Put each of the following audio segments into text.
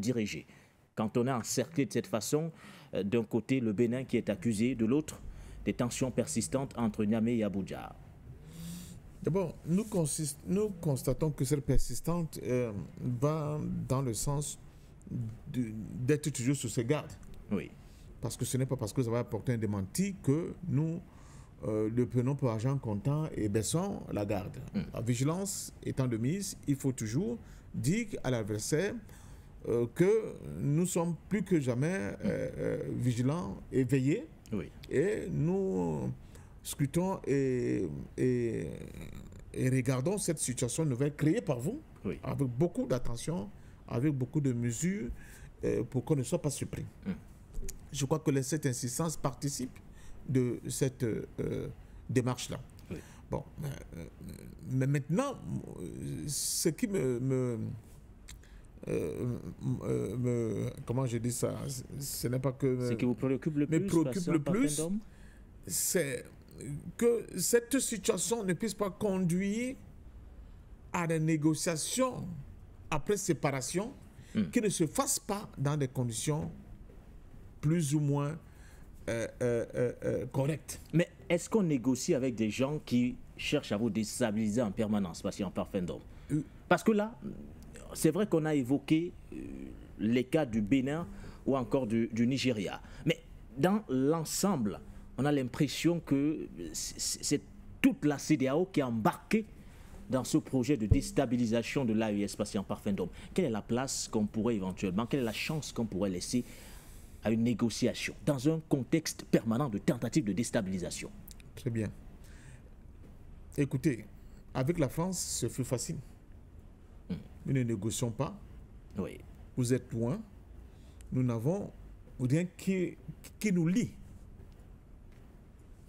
diriger. Quand on est encerclé de cette façon, d'un côté le Bénin qui est accusé, de l'autre des tensions persistantes entre Niamey et Abuja. D'abord, nous constatons que cette persistante va dans le sens d'être toujours sous ses gardes. Oui. Parce que ce n'est pas parce que ça va apporter un démenti que nous le prenons pour argent comptant et baissons la garde. La vigilance étant de mise, il faut toujours dire à l'adversaire que nous sommes plus que jamais vigilants et veillés. Oui. Et nous scrutons et regardons cette situation nouvelle créée par vous, oui, avec beaucoup d'attention, avec beaucoup de mesures pour qu'on ne soit pas surpris. Je crois que cette insistance participe de cette démarche-là. Oui. Bon, mais maintenant, ce qui comment je dis ça, ce n'est pas que... Ce qui vous préoccupe le plus, c'est que cette situation ne puisse pas conduire à des négociations après séparation qui ne se fassent pas dans des conditions plus ou moins correctes. Mais est-ce qu'on négocie avec des gens qui cherchent à vous déstabiliser en permanence, patient Parfendom? Parce que là, c'est vrai qu'on a évoqué les cas du Bénin ou encore du Nigeria. Mais dans l'ensemble, on a l'impression que c'est toute la CEDEAO qui est embarquée dans ce projet de déstabilisation de l'AES patient Parfendom. Quelle est la place qu'on pourrait éventuellement, quelle est la chance qu'on pourrait laisser à une négociation dans un contexte permanent de tentative de déstabilisation? Très bien. Écoutez, avec la France, ce fut facile. Nous ne négocions pas. Oui. Vous êtes loin. Nous n'avons rien qui nous lie.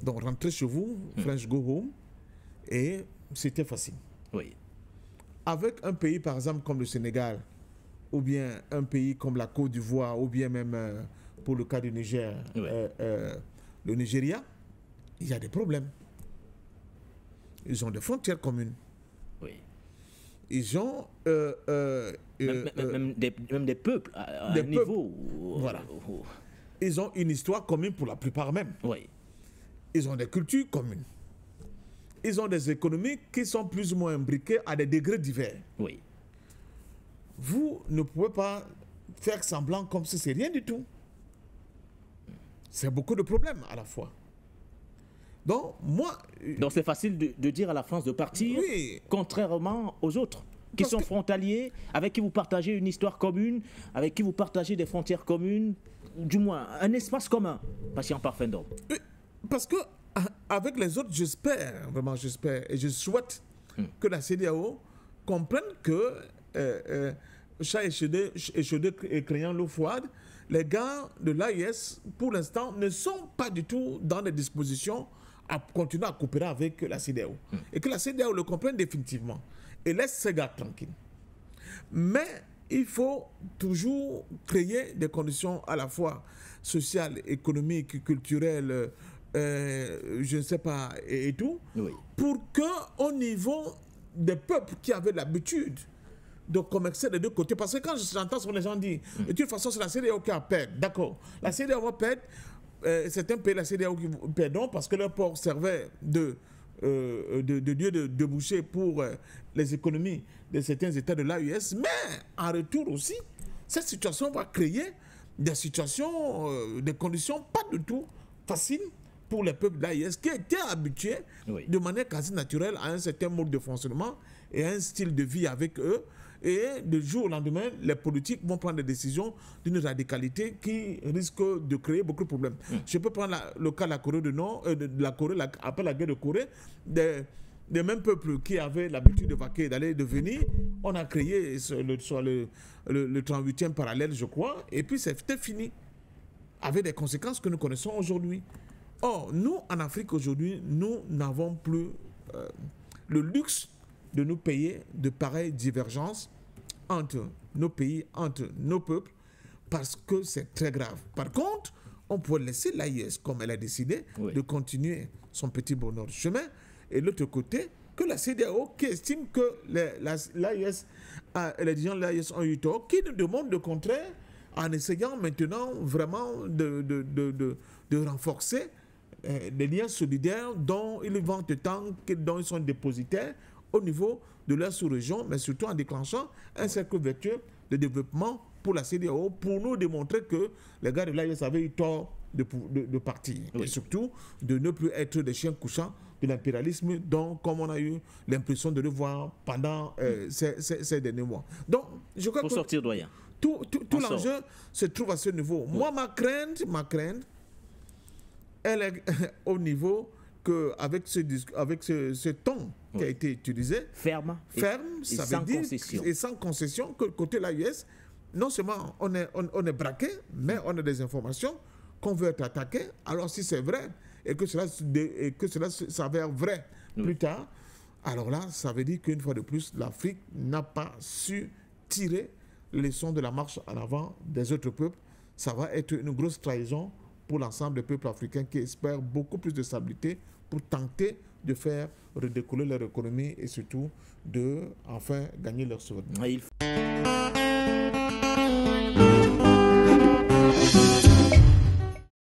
Donc, rentrez chez vous, French go home, et c'était facile. Oui. Avec un pays, par exemple, comme le Sénégal, ou bien un pays comme la Côte d'Ivoire, ou bien même, pour le cas du Niger, oui, le Nigeria, il y a des problèmes. Ils ont des frontières communes. Oui. Ils ont... même des peuples à un niveau... Voilà. Ils ont une histoire commune pour la plupart même. Oui. Ils ont des cultures communes. Ils ont des économies qui sont plus ou moins imbriquées à des degrés divers. Oui. Vous ne pouvez pas faire semblant comme si c'est rien du tout. C'est beaucoup de problèmes à la fois. Donc, moi... Donc, c'est facile de dire à la France de partir, oui, contrairement aux autres, qui sont frontaliers, avec qui vous partagez une histoire commune, avec qui vous partagez des frontières communes, du moins un espace commun, patient Parfendom. Parce que avec les autres, j'espère, vraiment j'espère, et je souhaite que la CEDEAO comprenne que chat échaudé et craignant l'eau froide, les gars de l'AIS, pour l'instant, ne sont pas du tout dans les dispositions à continuer à coopérer avec la CEDEAO. Et que la CEDEAO le comprenne définitivement et laisse ces gars tranquilles. Mais il faut toujours créer des conditions à la fois sociales, économiques, culturelles, je ne sais pas, et tout, oui, pour qu'au niveau des peuples qui avaient l'habitude de commercer des deux côtés, parce que quand j'entends ce que les gens disent, de toute façon c'est la CEDEAO qui a perdu, d'accord, la CEDEAO va perdre, certains pays, la CEDEAO qui perdent parce que leur port servait de lieu de débouché pour les économies de certains États de l'AES, mais en retour aussi, cette situation va créer des situations, des conditions pas du tout faciles pour les peuples d'AES qui étaient habitués, oui, de manière quasi naturelle à un certain mode de fonctionnement et à un style de vie avec eux. Et du jour au lendemain, les politiques vont prendre des décisions d'une radicalité qui risque de créer beaucoup de problèmes. Je peux prendre le cas de la Corée du Nord, de la Corée, après la guerre de Corée, des mêmes peuples qui avaient l'habitude de vaquer, d'aller et de venir. On a créé le 38e parallèle, je crois, et puis c'était fini, avec des conséquences que nous connaissons aujourd'hui. Or, nous, en Afrique aujourd'hui, nous n'avons plus le luxe de nous payer de pareilles divergences entre nos pays, entre nos peuples, parce que c'est très grave. Par contre, on pourrait laisser l'AIS, comme elle a décidé, oui, de continuer son petit bonheur de chemin, et de l'autre côté, que la CEDEAO, qui estime que l'AES, les dirigeants de l'AES ont eu tort, qui nous demande le contraire en essayant maintenant vraiment de renforcer les liens solidaires dont ils vantent tant, dont ils sont dépositaires au niveau de leur sous-région, mais surtout en déclenchant un cercle vertueux de développement pour la CEDEAO, pour nous démontrer que les gars de l'AES avaient eu tort de partir. Oui. Et surtout, de ne plus être des chiens couchants de l'impérialisme, dont, comme on a eu l'impression de le voir pendant ces derniers mois. Donc, je crois pour que sortir doyen. Tout l'enjeu se trouve à ce niveau. Oui. Moi, ma crainte, elle est au niveau qu'avec ce ton oui. qui a été utilisé, ferme ça veut dire, concession. Et sans concession, que côté l'AES, non seulement on est braqué, mais on a des informations qu'on veut être attaqué. Alors si c'est vrai, et que cela s'avère vrai oui. plus tard, alors là, ça veut dire qu'une fois de plus, l'Afrique n'a pas su tirer les leçons de la marche en avant des autres peuples. Ça va être une grosse trahison pour l'ensemble des peuples africains qui espèrent beaucoup plus de stabilité pour tenter de faire redécoller leur économie et surtout de enfin gagner leur souveraineté.